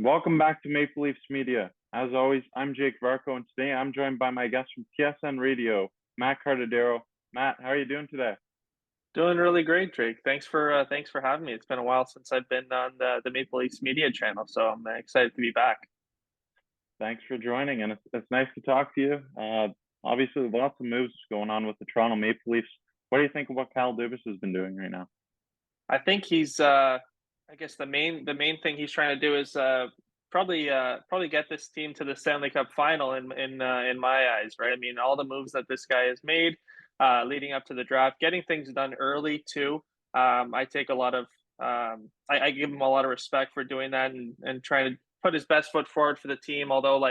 Welcome back to Maple Leafs Media. As always, I'm Jake Varcoe, and today I'm joined by my guest from TSN Radio, Matt Cardadeiro. Matt, how are you doing today? Doing really great, Drake. Thanks for having me. It's been a while since I've been on the Maple Leafs Media channel, so I'm excited to be back. Thanks for joining, and it's nice to talk to you. Obviously, lots of moves going on with the Toronto Maple Leafs. What do you think of what Kyle Dubas has been doing right now? I think he's I guess the main thing he's trying to do is probably get this team to the Stanley Cup final in my eyes, right? I mean, all the moves that this guy has made leading up to the draft, getting things done early too. I take a lot of I give him a lot of respect for doing that and trying to put his best foot forward for the team. Although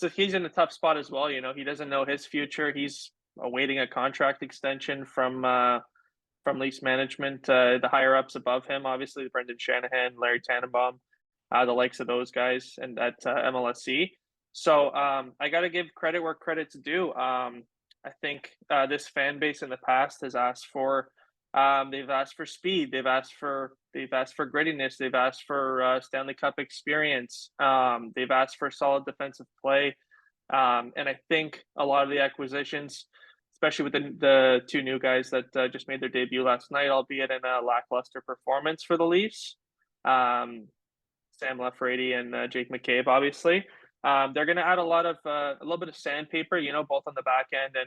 so he's in a tough spot as well. You know, he doesn't know his future. He's awaiting a contract extension from Leafs management, the higher ups above him, obviously Brendan Shanahan, Larry Tannenbaum, the likes of those guys, and at MLSC. So I got to give credit where credit's due. I think this fan base in the past has asked for they've asked for speed, they've asked for grittiness, they've asked for Stanley Cup experience, they've asked for solid defensive play, and I think a lot of the acquisitions, especially with the two new guys that just made their debut last night, albeit in a lackluster performance for the Leafs. Sam Lafredi and Jake McCabe, obviously. They're going to add a little bit of sandpaper, you know, both on the back end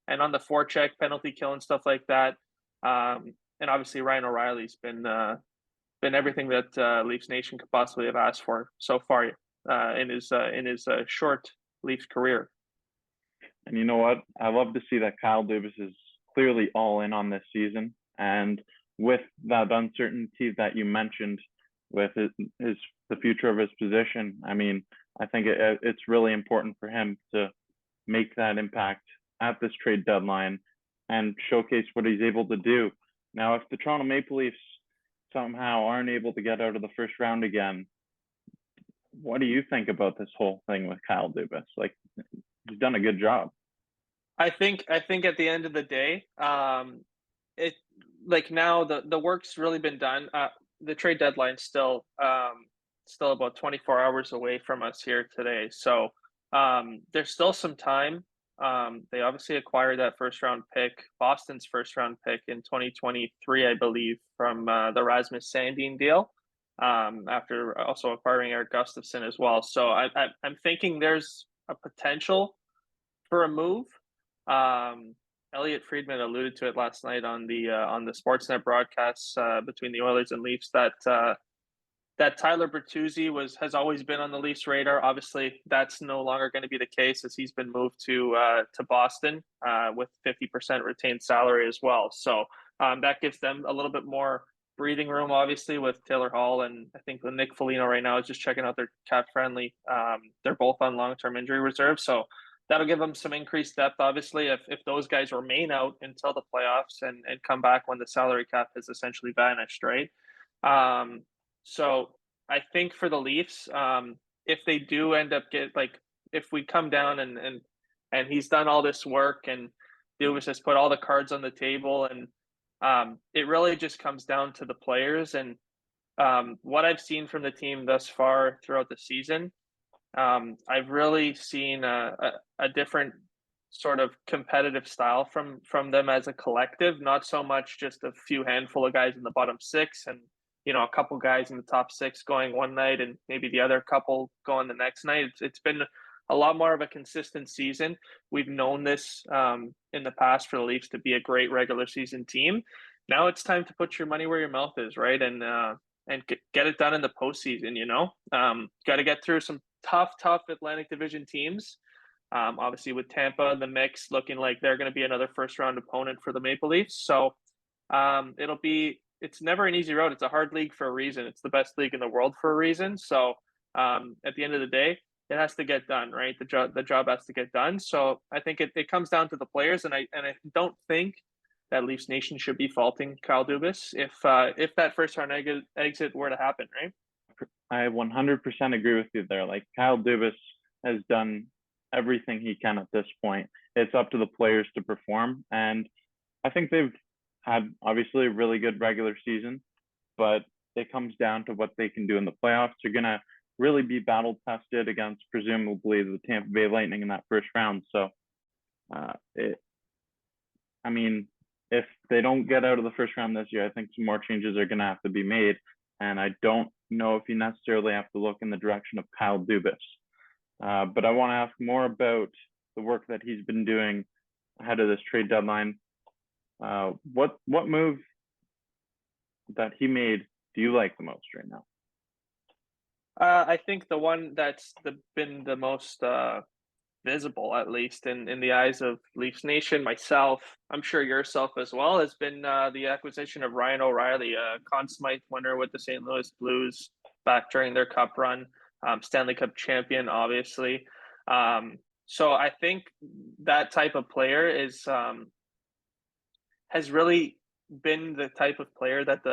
and on the forecheck, penalty kill, and stuff like that. And obviously Ryan O'Reilly's been everything that Leafs Nation could possibly have asked for so far in his short Leafs career. And you know what? I love to see that Kyle Dubas is clearly all in on this season. And with that uncertainty that you mentioned with the future of his position, I mean, I think it's really important for him to make that impact at this trade deadline and showcase what he's able to do. Now, if the Toronto Maple Leafs somehow aren't able to get out of the first round again, what do you think about this whole thing with Kyle Dubas? Like, he's done a good job. I think at the end of the day, it now the work's really been done. The trade deadline's still about 24 hours away from us here today, so there's still some time. They obviously acquired that first round pick, Boston's first round pick in 2023, I believe, from the Rasmus Sandin deal. After also acquiring Eric Gustafsson as well, so I'm thinking there's a potential for a move. Elliot Friedman alluded to it last night on the Sportsnet broadcasts between the Oilers and Leafs that Tyler Bertuzzi has always been on the Leafs radar. Obviously, that's no longer going to be the case as he's been moved to Boston with 50% retained salary as well. So that gives them a little bit more breathing room, obviously, with Taylor Hall, and I think with Nick Foligno right now is just checking out their cap friendly. They're both on long-term injury reserve, so that'll give them some increased depth, obviously, if those guys remain out until the playoffs and come back when the salary cap has essentially vanished, right? So I think for the Leafs, if they do end up if we come down and he's done all this work and Dubas has put all the cards on the table, and it really just comes down to the players and what I've seen from the team thus far throughout the season. I've really seen a different sort of competitive style from them as a collective, not so much just a few handful of guys in the bottom six and, you know, a couple guys in the top six going one night and maybe the other couple going the next night. It's been a lot more of a consistent season. We've known this in the past for the Leafs to be a great regular season team. Now it's time to put your money where your mouth is, right? And get it done in the postseason, you know? Got to get through some tough Atlantic Division teams. Obviously, with Tampa in the mix, looking like they're going to be another first-round opponent for the Maple Leafs. So it's never an easy road. It's a hard league for a reason. It's the best league in the world for a reason. So at the end of the day, it has to get done, right? The job has to get done. So I think it comes down to the players, and I don't think that Leafs Nation should be faulting Kyle Dubas if that first-round exit were to happen, right? I 100% agree with you there. Like, Kyle Dubas has done everything he can at this point. It's up to the players to perform. And I think they've had obviously a really good regular season, but it comes down to what they can do in the playoffs. You're going to really be battle tested against presumably the Tampa Bay Lightning in that first round. So, I mean, if they don't get out of the first round this year, I think some more changes are going to have to be made. And I don't know if you necessarily have to look in the direction of Kyle Dubas. But I want to ask more about the work that he's been doing ahead of this trade deadline. What move that he made do you like the most right now? I think the one that's been the most visible, at least in the eyes of Leafs Nation, myself, I'm sure yourself as well, has been the acquisition of Ryan O'Reilly, a Conn Smythe winner with the St. Louis Blues back during their Cup run, Stanley Cup champion, obviously. So I think that type of player has really been the type of player that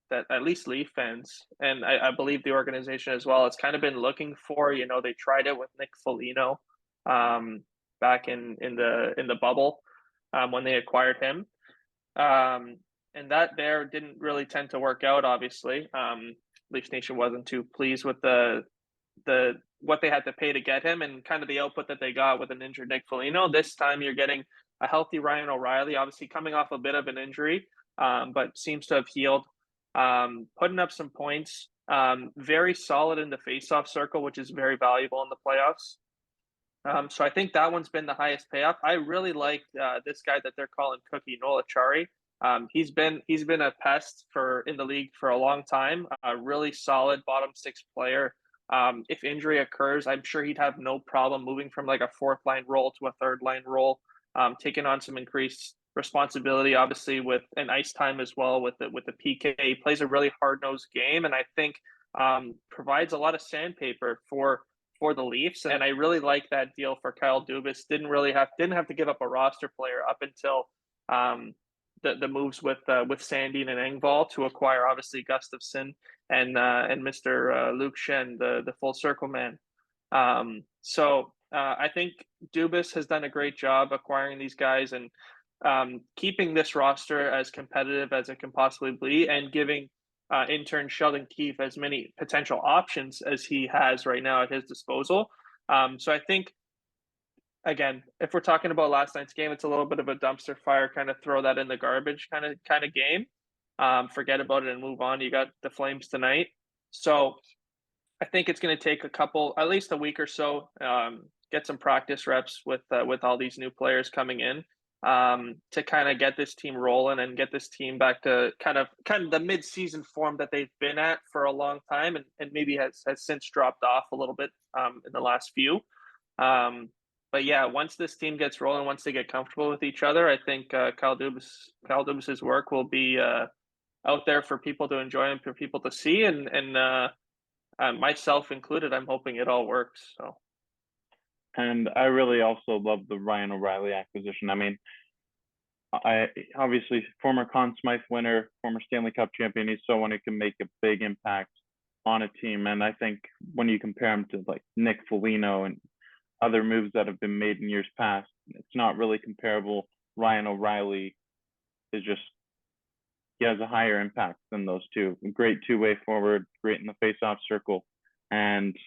that at least Leaf fans, and I believe the organization as well, has kind of been looking for. You know, they tried it with Nick Foligno back in the bubble when they acquired him, and that there didn't really tend to work out. Obviously, Leafs Nation wasn't too pleased with the what they had to pay to get him, and kind of the output that they got with an injured Nick Foligno. This time, you're getting a healthy Ryan O'Reilly, obviously coming off a bit of an injury, but seems to have healed. Putting up some points, very solid in the faceoff circle, which is very valuable in the playoffs. So I think that one's been the highest payoff. I really like this guy that they're calling Cookie, Nola Chari. He's been a pest in the league for a long time. A really solid bottom six player. If injury occurs, I'm sure he'd have no problem moving from like a fourth line role to a third line role, taking on some increased responsibility, obviously with an ice time as well with the PK. He plays a really hard nosed game, and I think provides a lot of sandpaper for the Leafs. And I really like that deal for Kyle Dubas. Didn't have to give up a roster player up until the moves with Sandin and Engvall to acquire obviously Gustafsson and Mr. Luke Schenn, the full circle man. So I think Dubas has done a great job acquiring these guys and keeping this roster as competitive as it can possibly be, and giving intern Sheldon Keefe as many potential options as he has right now at his disposal. So I think, again, if we're talking about last night's game, it's a little bit of a dumpster fire, kind of throw that in the garbage kind of game. Forget about it and move on. You got the Flames tonight. So I think it's going to take at least a week or so, get some practice reps with all these new players coming in, to kind of get this team rolling and get this team back to kind of the mid-season form that they've been at for a long time, and maybe has since dropped off a little bit in the last few. But yeah, once this team gets rolling, once they get comfortable with each other, I think Kyle Dubas's work will be out there for people to enjoy and for people to see, and myself included. I'm hoping it all works. So. And I really also love the Ryan O'Reilly acquisition. I mean, I obviously former Conn Smythe winner, former Stanley Cup champion. He's someone who can make a big impact on a team. And I think when you compare him to like Nick Foligno and other moves that have been made in years past, it's not really comparable. Ryan O'Reilly is just, he has a higher impact than those two. Great two-way forward, great in the face-off circle. And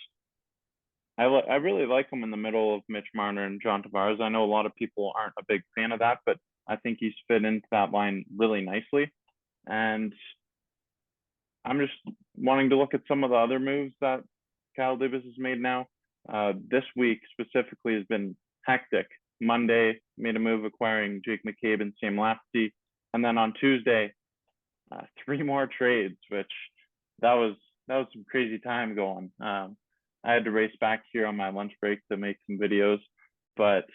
I really like him in the middle of Mitch Marner and John Tavares. I know a lot of people aren't a big fan of that, but I think he's fit into that line really nicely. And I'm just wanting to look at some of the other moves that Kyle Dubas has made now. This week specifically has been hectic. Monday made a move acquiring Jake McCabe and Sam Lafferty. And then on Tuesday, 3 more trades, which that was some crazy time going. I had to race back here on my lunch break to make some videos. But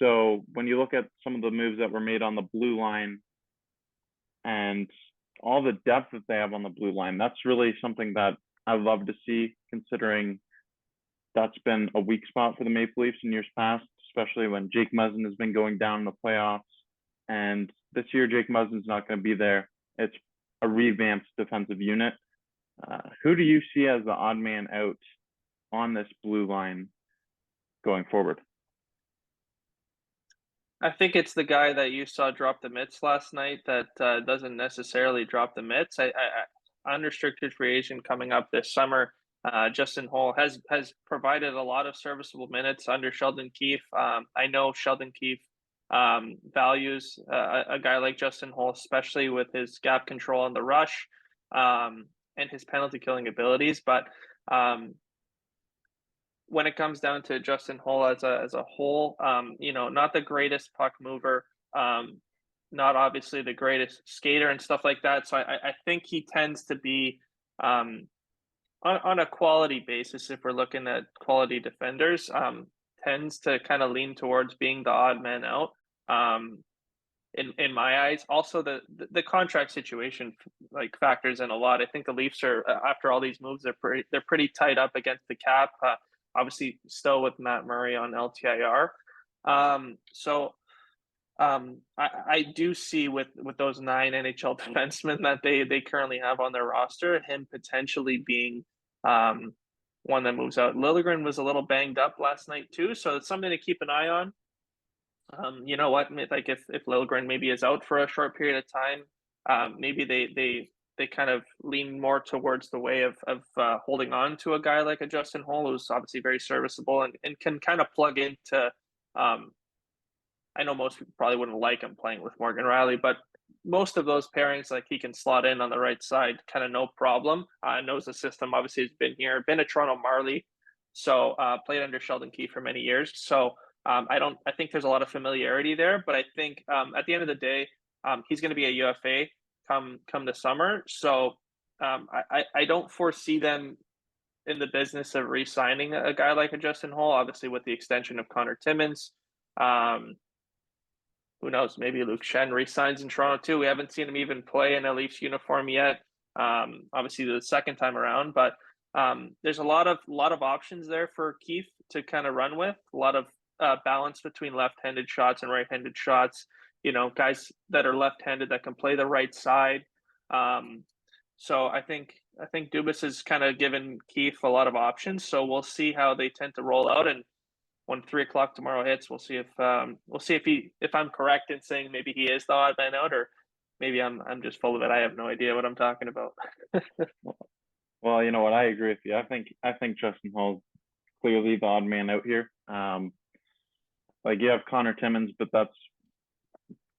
so when you look at some of the moves that were made on the blue line and all the depth that they have on the blue line, that's really something that I love to see, considering that's been a weak spot for the Maple Leafs in years past, especially when Jake Muzzin has been going down in the playoffs. And this year, Jake Muzzin's not going to be there. It's a revamped defensive unit. Who do you see as the odd man out on this blue line going forward? I think it's the guy that you saw drop the mitts last night that doesn't necessarily drop the mitts. Unrestricted free agent coming up this summer. Justin Holl has provided a lot of serviceable minutes under Sheldon Keefe. I know Sheldon Keefe values a guy like Justin Holl, especially with his gap control on the rush and his penalty killing abilities. But when it comes down to Justin Holl as a whole, not the greatest puck mover, not obviously the greatest skater and stuff like that. So I think he tends to be on a quality basis, if we're looking at quality defenders, tends to kind of lean towards being the odd man out. In my eyes, also the contract situation like factors in a lot. I think the Leafs are after all these moves, they're pretty tight up against the cap. Obviously, still with Matt Murray on LTIR. I do see with those 9 NHL defensemen that they currently have on their roster, him potentially being one that moves out. Liljegren was a little banged up last night too, so it's something to keep an eye on. You know what? Like if Liljegren maybe is out for a short period of time, maybe they kind of lean more towards the way of holding on to a guy like a Justin Holl, who's obviously very serviceable and can kind of plug into. I know most people probably wouldn't like him playing with Morgan Rielly, but most of those pairings, like he can slot in on the right side, kind of no problem. Knows the system. Obviously, he's been here, been a Toronto Marley, so played under Sheldon Keefe for many years. So I think there's a lot of familiarity there, but I think at the end of the day, he's going to be a UFA come the summer. So I don't foresee them in the business of re-signing a guy like a Justin Holl. Obviously, with the extension of Connor Timmins. Who knows? Maybe Luke Shen resigns in Toronto too. We haven't seen him even play in a Leafs uniform yet. Obviously, the second time around, but there's a lot of options there for Keefe to kind of run with. A lot of balance between left-handed shots and right-handed shots. Guys that are left-handed that can play the right side. So I think Dubas has kind of given Keefe a lot of options. So we'll see how they tend to roll out. And when 3:00 tomorrow hits, we'll see if I'm correct in saying maybe he is the odd man out, or maybe I'm just full of it. I have no idea what I'm talking about. Well, you know what? I agree with you. I think Justin Holl's clearly the odd man out here. Like you have Connor Timmins, but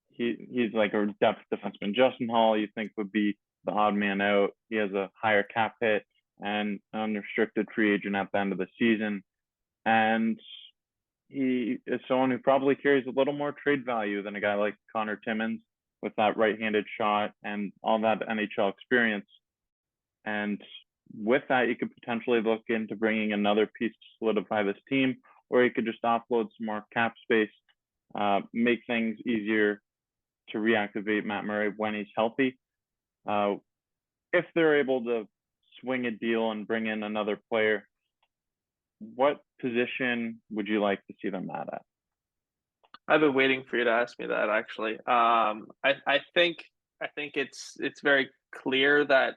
he's like a depth defenseman. Justin Holl, you think would be the odd man out. He has a higher cap hit and unrestricted free agent at the end of the season, and he is someone who probably carries a little more trade value than a guy like Connor Timmins with that right-handed shot and all that NHL experience. And with that, you could potentially look into bringing another piece to solidify this team, or you could just offload some more cap space, make things easier to reactivate Matt Murray when he's healthy. If they're able to swing a deal and bring in another player, what position would you like to see them at? I've been waiting for you to ask me that. Actually, I think it's very clear that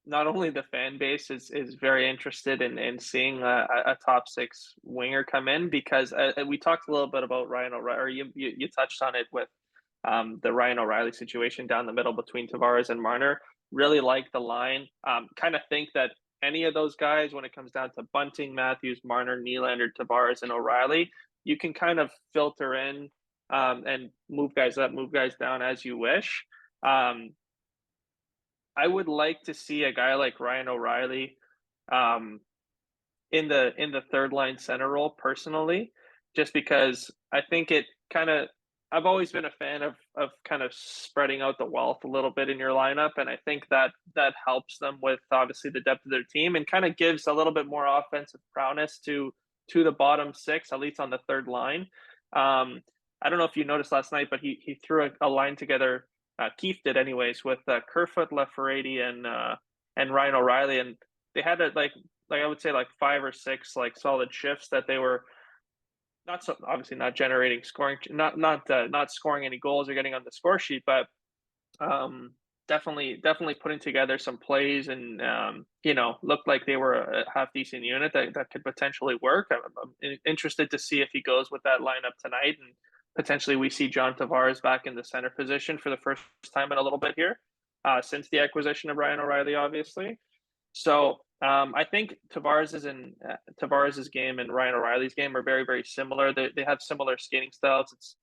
not only the fan base is very interested in seeing a top 6 winger come in, because we talked a little bit about Ryan O'Reilly, or you touched on it with the Ryan O'Reilly situation down the middle between Tavares and Marner. Really like the line. Kind of think that any of those guys, when it comes down to Bunting, Matthews, Marner, Nylander, Tavares, and O'Reilly, you can kind of filter in and move guys up, move guys down as you wish. I would like to see a guy like Ryan O'Reilly in the third line center role personally, just because I think it kind of. I've always been a fan of kind of spreading out the wealth a little bit in your lineup, and I think that helps them with obviously the depth of their team and kind of gives a little bit more offensive prowess to the bottom 6, at least on the third line. I don't know if you noticed last night, but he threw a line together. Keefe did anyways, with Kerfoot, Lafferty, and Ryan O'Reilly, and they had like I would say like 5 or 6 like solid shifts that they were. Obviously not generating scoring, not scoring any goals or getting on the score sheet, but definitely putting together some plays and looked like they were a half decent unit that could potentially work. I'm interested to see if he goes with that lineup tonight, and potentially we see John Tavares back in the center position for the first time in a little bit here since the acquisition of Ryan O'Reilly, obviously. So I think Tavares's game and Ryan O'Reilly's game are very, very similar. They have similar skating styles. It's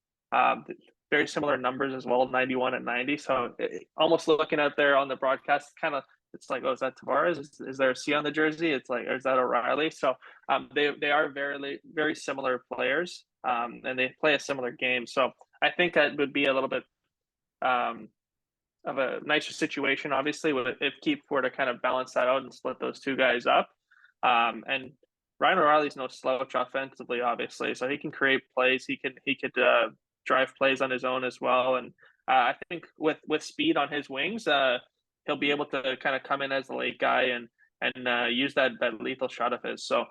very similar numbers as well, 91 and 90. So almost looking out there on the broadcast, kind of it's like, oh, is that Tavares? Is there a C on the jersey? It's like, or is that O'Reilly? So they are very, very similar players, and they play a similar game. So I think that would be a little bit of a nicer situation, obviously, if Keefe were to kind of balance that out and split those two guys up. And Ryan O'Reilly's no slouch offensively, obviously, so he can create plays. He could drive plays on his own as well. And I think with speed on his wings, he'll be able to kind of come in as the late guy and use that lethal shot of his. So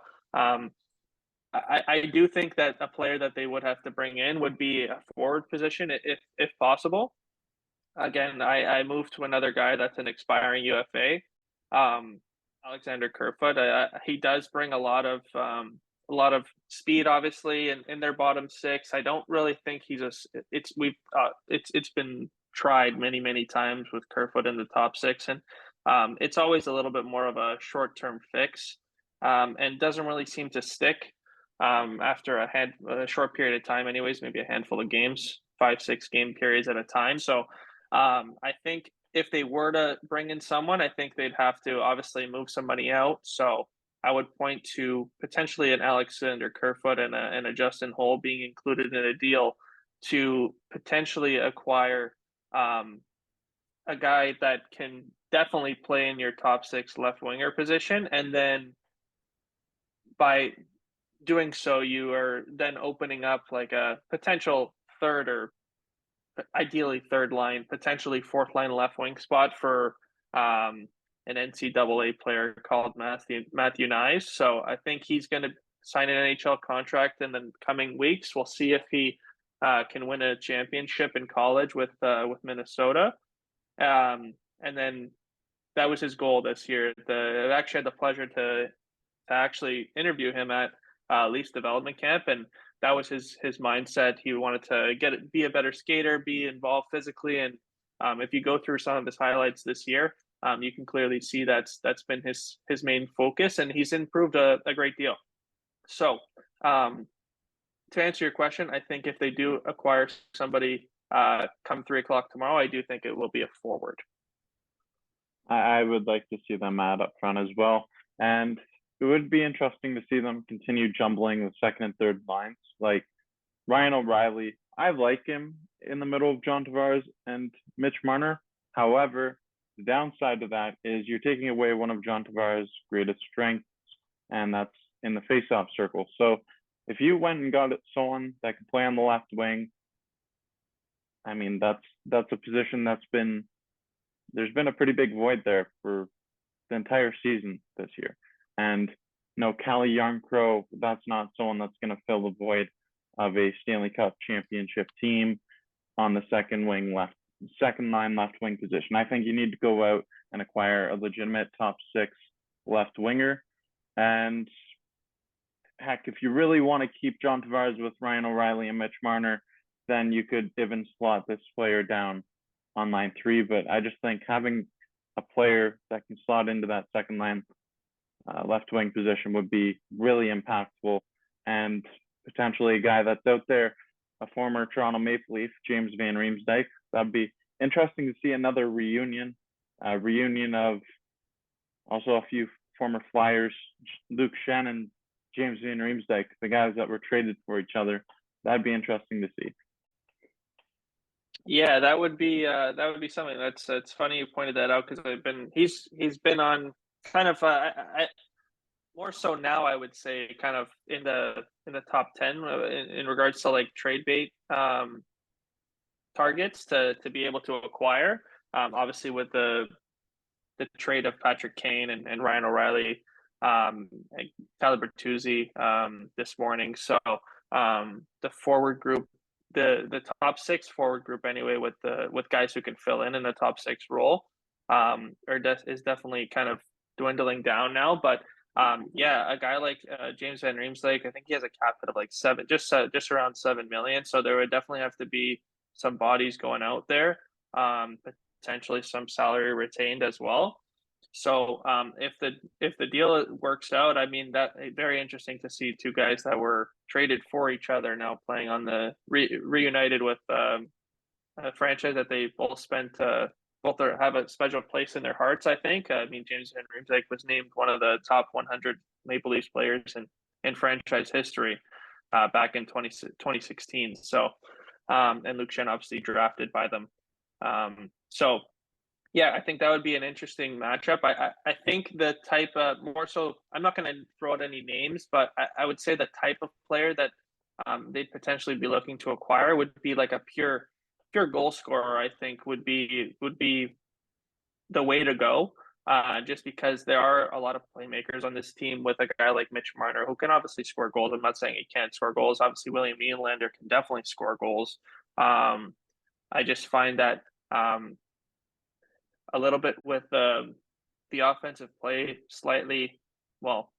I do think that a player that they would have to bring in would be a forward position if possible. Again, I moved to another guy that's an expiring UFA, Alexander Kerfoot. He does bring a lot of speed, obviously, in their bottom six. I don't really think it's been tried many times with Kerfoot in the top six, and it's always a little bit more of a short-term fix, and doesn't really seem to stick after a short period of time, anyways, maybe a handful of games, 5-6 game periods at a time. So I think if they were to bring in someone, I think they'd have to obviously move some money out. So I would point to potentially an Alexander Kerfoot and a Justin Holl being included in a deal to potentially acquire a guy that can definitely play in your top six left winger position. And then by doing so, you are then opening up like a potential third or ideally third line, potentially fourth line left wing spot for an NCAA player called Matthew Nyes. So I think he's going to sign an NHL contract in the coming weeks. We'll see if he can win a championship in college with Minnesota. And then that was his goal this year. I actually had the pleasure to actually interview him at Leafs development camp, and that was his mindset. He wanted to be a better skater, be involved physically, and if you go through some of his highlights this year, you can clearly see that's been his main focus, and he's improved a great deal. So, to answer your question, I think if they do acquire somebody come 3:00 tomorrow, I do think it will be a forward. I would like to see them add up front as well, and it would be interesting to see them continue jumbling the second and third lines. Like Ryan O'Reilly, I like him in the middle of John Tavares and Mitch Marner. However, the downside to that is you're taking away one of John Tavares' greatest strengths, and that's in the faceoff circle. So if you went and got someone that could play on the left wing, I mean, that's a position there's been a pretty big void there for the entire season this year. And Calle Jarnkrok, that's not someone that's going to fill the void of a Stanley Cup championship team on the second line left wing position. I think you need to go out and acquire a legitimate top six left winger. And heck, if you really want to keep John Tavares with Ryan O'Reilly and Mitch Marner, then you could even slot this player down on line 3. But I just think having a player that can slot into that second line left wing position would be really impactful, and potentially a guy that's out there, a former Toronto Maple Leaf, James Van Riemsdyk. That'd be interesting to see another reunion of also a few former Flyers, Luke Schenn and James Van Riemsdyk, the guys that were traded for each other. That'd be interesting to see. Yeah, that would be something. It's funny you pointed that out, because he's been on kind of I more so now, I would say, kind of in the top 10 in regards to like trade bait targets to be able to acquire. Obviously with the trade of Patrick Kane and Ryan O'Reilly, and Tyler Bertuzzi this morning. So the forward group, the top six forward group anyway, with guys who can fill in the top six role, is definitely kind of dwindling down now. But yeah, a guy like James Van Riemsdyk, I think he has a cap hit of like just around 7 million. So there would definitely have to be some bodies going out there, potentially some salary retained as well. So if the deal works out, I mean that very interesting to see two guys that were traded for each other now playing on the reunited with a franchise that they both spent both have a special place in their hearts. I think. I mean, James Van Riemsdyk was named one of the top 100 Maple Leafs players in franchise history back in 2016. So, and Luke Schenn obviously drafted by them. So, yeah, I think that would be an interesting matchup. I think the type of more so. I'm not going to throw out any names, but I would say the type of player that they'd potentially be looking to acquire would be like a pure goal scorer. I think would be the way to go. Just because there are a lot of playmakers on this team with a guy like Mitch Marner who can obviously score goals. I'm not saying he can't score goals. Obviously, William Nylander can definitely score goals. I just find that a little bit with the offensive play slightly, well,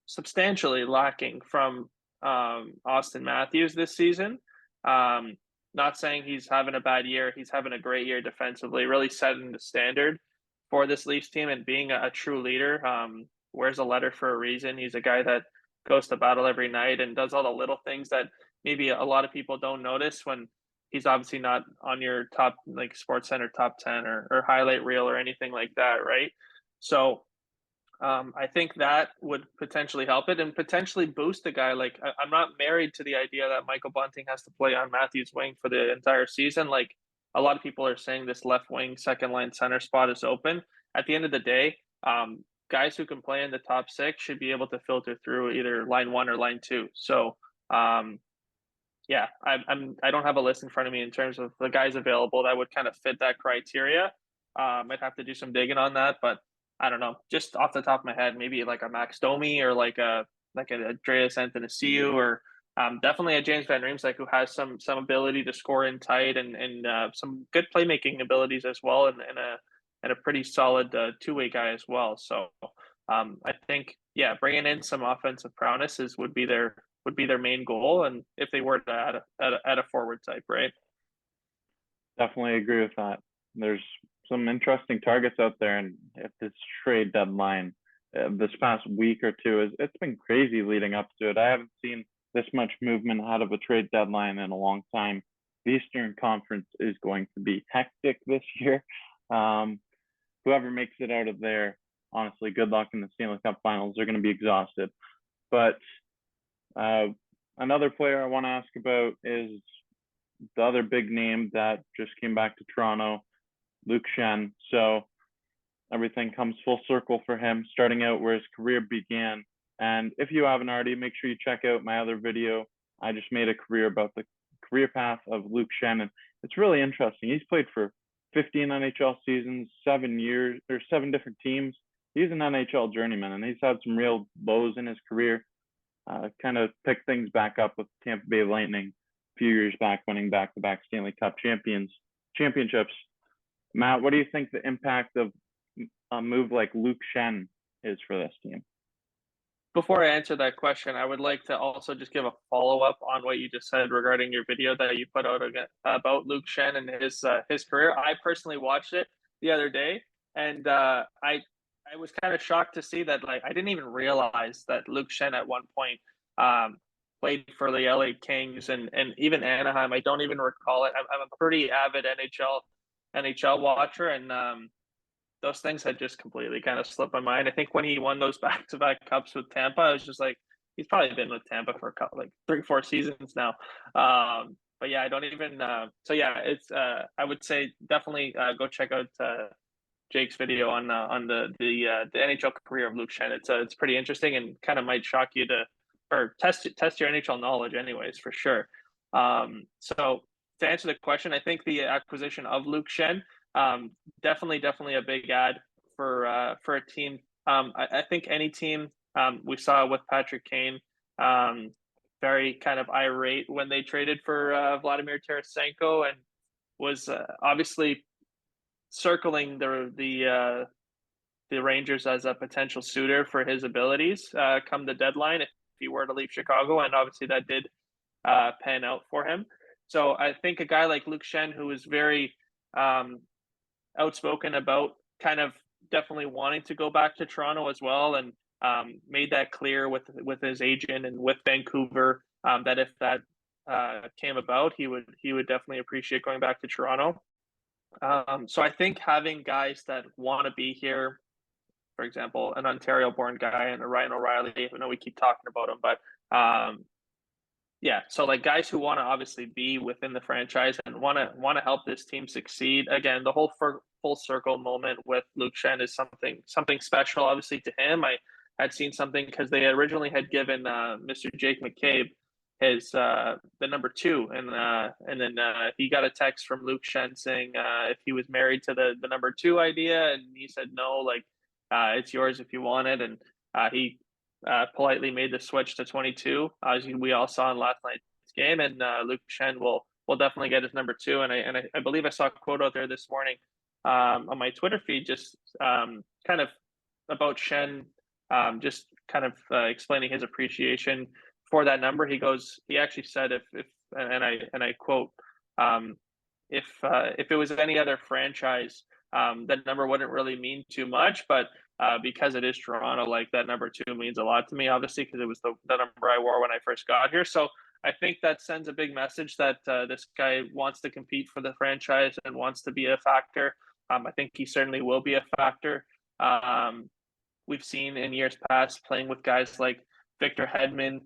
substantially lacking from Austin Matthews this season. Not saying he's having a bad year. He's having a great year defensively, really setting the standard for this Leafs team and being a true leader. Wears a letter for a reason. He's a guy that goes to battle every night and does all the little things that maybe a lot of people don't notice when he's obviously not on your top like Sports Center top 10 or highlight reel or anything like that, right? So I think that would potentially help it and potentially boost a guy. Like I'm not married to the idea that Michael Bunting has to play on Matthews' wing for the entire season. Like a lot of people are saying this left wing second line center spot is open. At the end of the day, guys who can play in the top six should be able to filter through either line one or line two. So yeah, I don't have a list in front of me in terms of the guys available that would kind of fit that criteria. I'd have to do some digging on that, but I don't know. Just off the top of my head, maybe like a Max Domi or like an Andreas Anthony or definitely a James Van Riemsdyk who has some ability to score in tight and some good playmaking abilities as well, and a pretty solid two-way guy as well. So I think bringing in some offensive prowess would be their main goal, and if they were to add a forward type, right? Definitely agree with that. There's some interesting targets out there, and at this trade deadline, this past week or two, it's been crazy leading up to it. I haven't seen this much movement out of a trade deadline in a long time. The Eastern Conference is going to be hectic this year. Whoever makes it out of there, honestly, good luck in the Stanley Cup Finals. They're going to be exhausted. But another player I want to ask about is the other big name that just came back to Toronto, Luke Schenn. So everything comes full circle for him, starting out where his career began. And if you haven't already, make sure you check out my other video. I just made a career about the career path of Luke Schenn, and it's really interesting. He's played for 15 NHL seasons, 7 years, or 7 different teams. He's an NHL journeyman, and he's had some real lows in his career. Kind of picked things back up with Tampa Bay Lightning a few years back, winning back-to-back Stanley Cup championships. Matt, what do you think the impact of a move like Luke Schenn is for this team? Before I answer that question, I would like to also just give a follow-up on what you just said regarding your video that you put out about Luke Schenn and his career. I personally watched it the other day, and I was kind of shocked to see that. Like, I didn't even realize that Luke Schenn at one point played for the LA Kings and even Anaheim. I don't even recall it. I'm a pretty avid NHL watcher, and those things had just completely kind of slipped my mind. I think when he won those back-to-back cups with Tampa, I was just like, he's probably been with Tampa for a couple, like 3-4 seasons now. But yeah, I don't even. So yeah, it's. I would say definitely go check out Jake's video on the NHL career of Luke Schenn. It's pretty interesting and kind of might shock you or test your NHL knowledge, anyways, for sure. So to answer the question, I think the acquisition of Luke Schenn. Definitely a big ad for a team. I think any team we saw with Patrick Kane, very kind of irate when they traded for Vladimir Tarasenko and was obviously circling the Rangers as a potential suitor for his abilities come the deadline if he were to leave Chicago, and obviously that did pan out for him. So I think a guy like Luke Schenn, who is very outspoken about kind of definitely wanting to go back to Toronto as well, and made that clear with his agent and with Vancouver, that if that came about, he would definitely appreciate going back to Toronto. So I think having guys that want to be here, for example, an Ontario-born guy and a Ryan O'Reilly, I know we keep talking about him, but yeah, so like guys who want to obviously be within the franchise and want to help this team succeed. Again, the whole full circle moment with Luke Schenn is something special, obviously to him. I had seen something because they originally had given Mr. Jake McCabe his the number 2, and then he got a text from Luke Schenn saying if he was married to the number 2 idea, and he said no, like it's yours if you want it, and he politely made the switch to 22, as we all saw in last night's game. And Luke Schenn will definitely get his number 2. And I believe I saw a quote out there this morning on my Twitter feed, just kind of about Schenn, just kind of explaining his appreciation for that number. He actually said if and I quote, if it was any other franchise, that number wouldn't really mean too much, but because it is Toronto, like that number 2 means a lot to me, obviously, because it was the number I wore when I first got here. So I think that sends a big message that this guy wants to compete for the franchise and wants to be a factor. I think he certainly will be a factor. We've seen in years past playing with guys like Victor Hedman,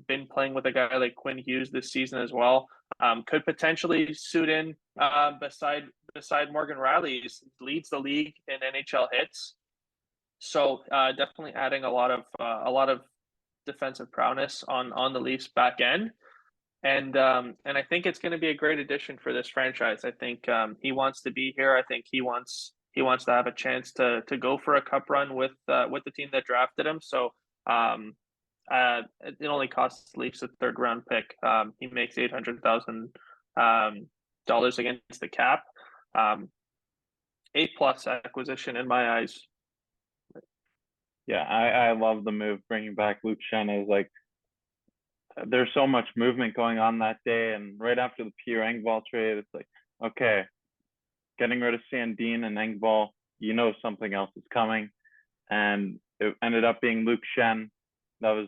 been playing with a guy like Quinn Hughes this season as well. Could potentially suit in beside Morgan Riley. Leads the league in NHL hits. So definitely adding a lot of defensive prowess on the Leafs back end, and I think it's going to be a great addition for this franchise. I think he wants to be here. I think he wants to have a chance to go for a cup run with the team that drafted him. So it only costs Leafs a 3rd round pick. He makes $800,000 against the cap. A+ acquisition in my eyes. Yeah, I love the move bringing back Luke Schenn. Is like there's so much movement going on that day, and right after the Pierre Engvall trade, it's like, okay, getting rid of Sandin and Engvall, something else is coming, and it ended up being Luke Schenn. That was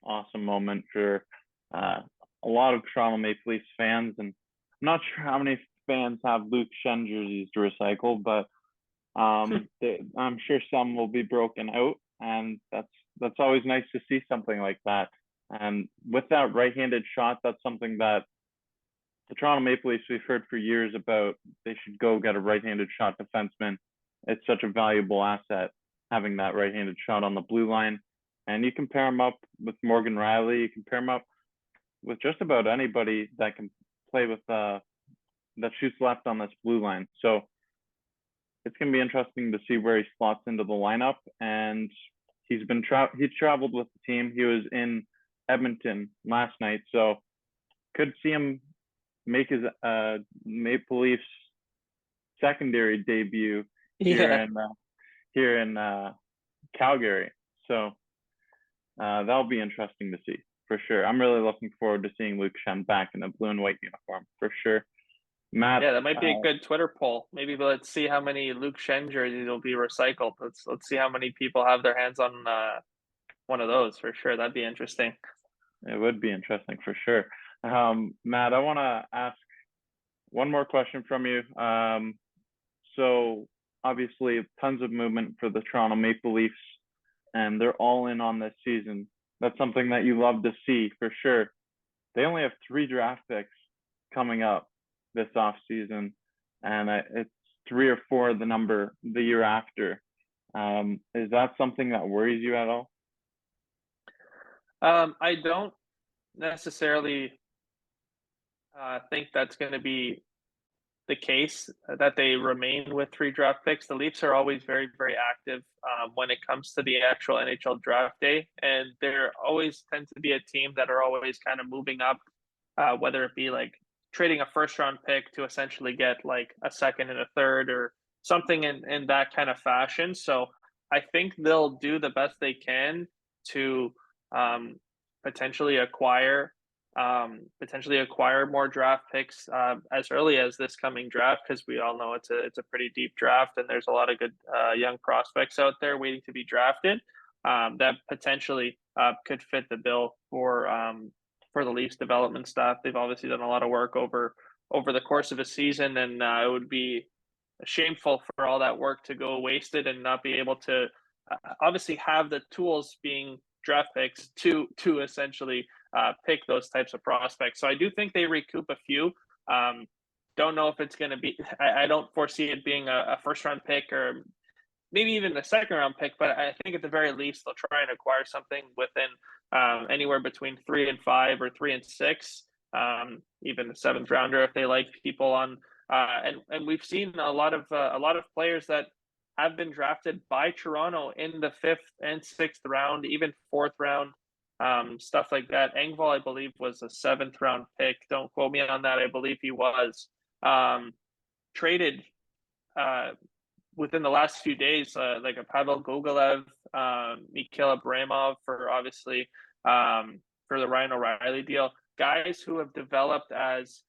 an awesome moment for a lot of Toronto Maple Leafs fans, and I'm not sure how many fans have Luke Schenn jerseys to recycle, but I'm sure some will be broken out, and that's always nice to see something like that. And with that right-handed shot, that's something that the Toronto Maple Leafs, we've heard for years about. They should go get a right-handed shot defenseman. It's such a valuable asset having that right-handed shot on the blue line. And you can pair him up with Morgan Riley. You can pair him up with just about anybody that can play with that shoots left on this blue line. So it's going to be interesting to see where he slots into the lineup. And he's traveled with the team. He was in Edmonton last night, so could see him make his Maple Leafs secondary debut here in Calgary. So that'll be interesting to see for sure. I'm really looking forward to seeing Luke Schenn back in the blue and white uniform for sure. Matt, yeah, that might be a good Twitter poll. Maybe let's see how many Luke Schenn jerseys will be recycled. Let's see how many people have their hands on one of those for sure. That'd be interesting. It would be interesting for sure. Matt, I want to ask one more question from you. So obviously tons of movement for the Toronto Maple Leafs, and they're all in on this season. That's something that you love to see for sure. They only have 3 draft picks coming up this off season, and it's 3 or 4 the year after. Is that something that worries you at all? I don't necessarily think that's going to be the case, that they remain with 3 draft picks. The Leafs are always very, very active when it comes to the actual NHL draft day, and there always tends to be a team that are always kind of moving up, whether it be like trading a 1st round pick to essentially get like a 2nd and a 3rd or something in that kind of fashion. So I think they'll do the best they can to potentially acquire potentially acquire more draft picks as early as this coming draft, because we all know it's a pretty deep draft and there's a lot of good young prospects out there waiting to be drafted that potentially could fit the bill for the Leafs development staff. They've obviously done a lot of work over the course of a season, and it would be shameful for all that work to go wasted and not be able to obviously have the tools being draft picks to essentially pick those types of prospects. So I do think they recoup a few. Don't know if it's going to be. I don't foresee it being a first round pick or maybe even a second round pick, but I think at the very least they'll try and acquire something within anywhere between 3 and 5 or 3 and 6, even the 7th rounder if they like people on. And we've seen a lot of players that have been drafted by Toronto in the 5th and 6th round, even 4th round, stuff like that. Engvall, I believe, was a 7th round pick. Don't quote me on that. I believe he was traded within the last few days, like a Pavel Gogolev, Mikhail Abramov for obviously for the Ryan O'Reilly deal. Guys who have developed as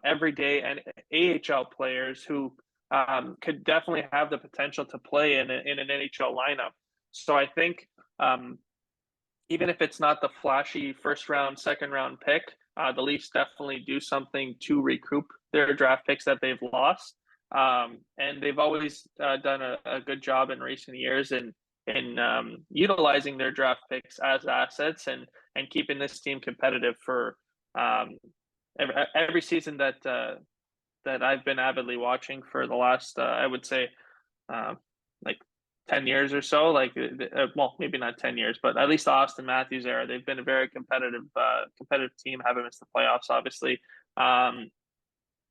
everyday and AHL players who could definitely have the potential to play in an NHL lineup. So I think even if it's not the flashy first round, second round pick, the Leafs definitely do something to recoup their draft picks that they've lost. And they've always done a good job in recent years in utilizing their draft picks as assets and keeping this team competitive for every season that I've been avidly watching for the last I would say like 10 years or so. Like well, maybe not 10 years, but at least the Austin Matthews era, they've been a very competitive team. Haven't missed the playoffs, obviously.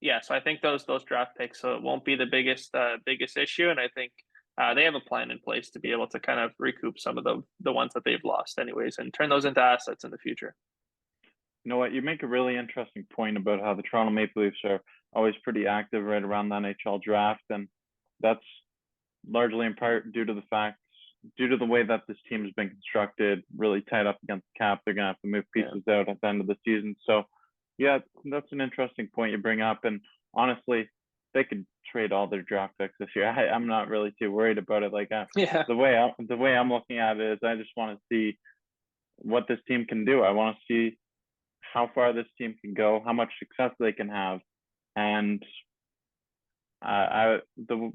Yeah, so I think those draft picks won't be the biggest issue, and I think they have a plan in place to be able to kind of recoup some of the ones that they've lost, anyways, and turn those into assets in the future. You know what? You make a really interesting point about how the Toronto Maple Leafs are always pretty active right around the NHL draft, and that's largely in part due to the way that this team has been constructed, really tied up against the cap. They're gonna have to move pieces out at the end of the season. So yeah, that's an interesting point you bring up. And honestly, they could trade all their draft picks this year. I'm not really too worried about it. Like the way I'm looking at it is, I just want to see what this team can do. I want to see how far this team can go, how much success they can have, and the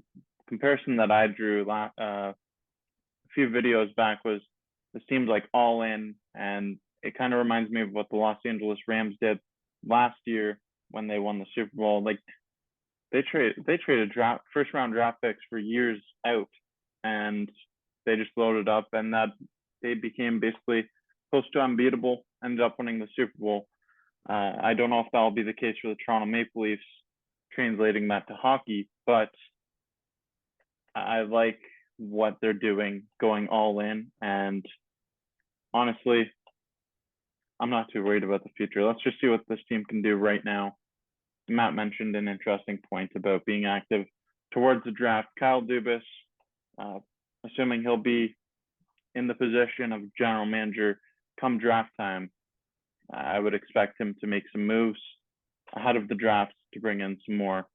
comparison that I drew a few videos back was this team's like all in, and it kind of reminds me of what the Los Angeles Rams did last year when they won the Super Bowl. Like they traded first round draft picks for years out, and they just loaded up, and that they became basically close to unbeatable, ended up winning the Super Bowl. I don't know if that'll be the case for the Toronto Maple Leafs, translating that to hockey, but I like what they're doing, going all in, and honestly, I'm not too worried about the future. Let's just see what this team can do right now. Matt mentioned an interesting point about being active towards the draft. Kyle Dubas, assuming he'll be in the position of general manager come draft time, I would expect him to make some moves ahead of the draft to bring in some more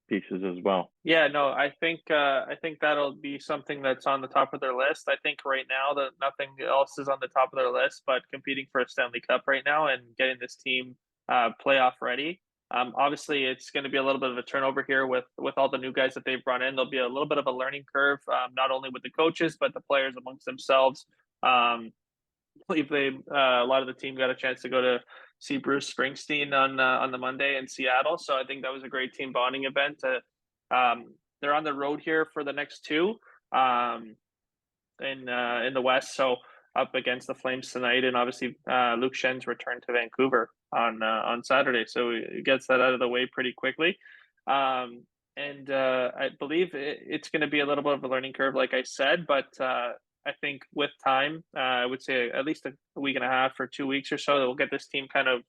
pieces as well. Yeah, no, I think that'll be something that's on the top of their list. I think right now that nothing else is on the top of their list, but competing for a Stanley Cup right now and getting this team playoff ready. Obviously, it's going to be a little bit of a turnover here with all the new guys that they've brought in. There'll be a little bit of a learning curve, not only with the coaches but the players amongst themselves. I believe a lot of the team got a chance to go to see Bruce Springsteen on the Monday in Seattle, so I think that was a great team bonding event. They're on the road here for the next two in the West, so up against the Flames tonight, and obviously Luke Schen's return to Vancouver on Saturday, so it gets that out of the way pretty quickly. And I believe it's going to be a little bit of a learning curve, like I said, but I think with time, I would say at least a week and a half or 2 weeks or so, that we'll get this team kind of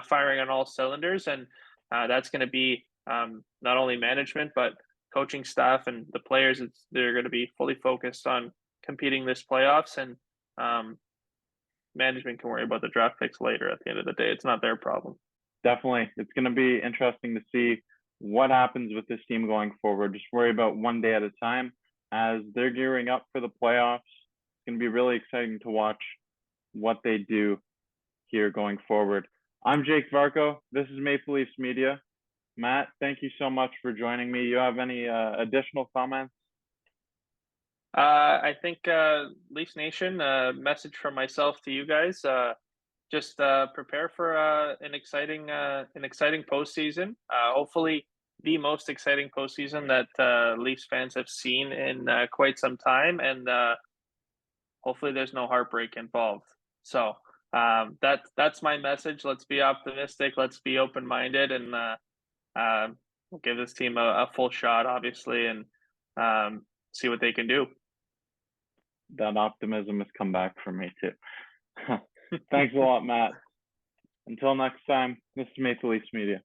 firing on all cylinders. And that's going to be not only management, but coaching staff and the players. They're going to be fully focused on competing this playoffs. And management can worry about the draft picks later. At the end of the day, it's not their problem. Definitely. It's going to be interesting to see what happens with this team going forward. Just worry about one day at a time as they're gearing up for the playoffs. It's going to be really exciting to watch what they do here going forward. I'm Jake Varcoe. This is Maple Leafs Media. Matt, thank you so much for joining me. You have any additional comments? I think Leafs Nation, message from myself to you guys. Just prepare for an exciting postseason. Hopefully, the most exciting postseason that Leafs fans have seen in quite some time, and hopefully, there's no heartbreak involved. So that's my message. Let's be optimistic. Let's be open minded, and we'll give this team a full shot, obviously, and see what they can do. That optimism has come back for me too. Thanks a lot, Matt. Until next time, this is Maple Leafs Media.